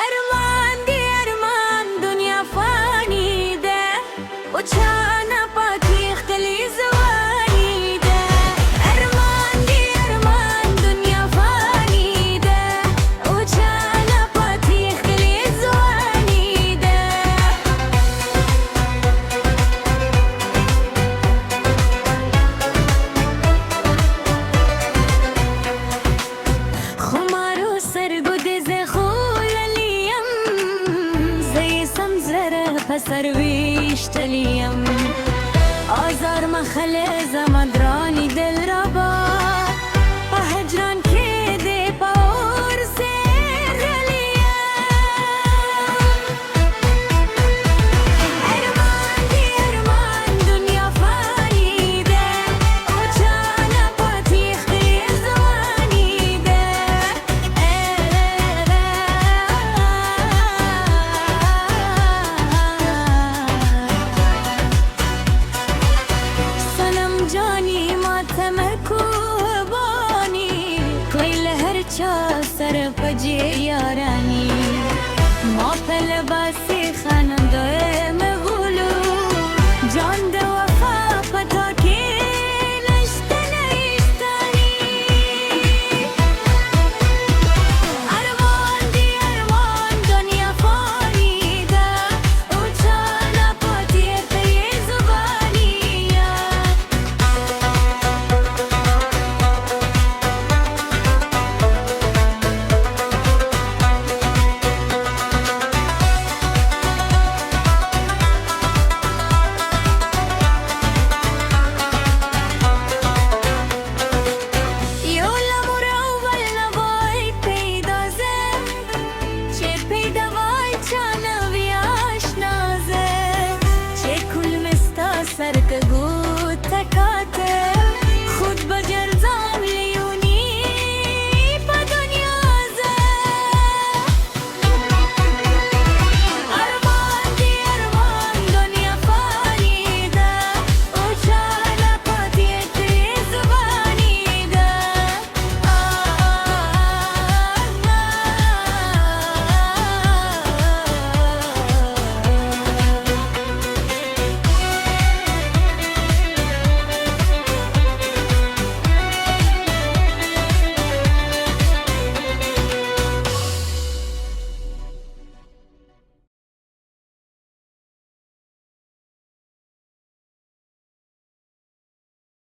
अरमान दी अरमान दुनिया फानी दे उछाना पाती खली जवानी दे अरमान दी अरमान दुनिया फानी दे उछाना पाती खली जवानी दे खुमारो सरगुदे ze پسر ویشتلیم آزار مخله زمدرانی دل را با هجران که ده پاور سر ارمان دی ارمان دنیا فانی ده او چانا پاتی خیلی زوانی ده सर पजे यारानी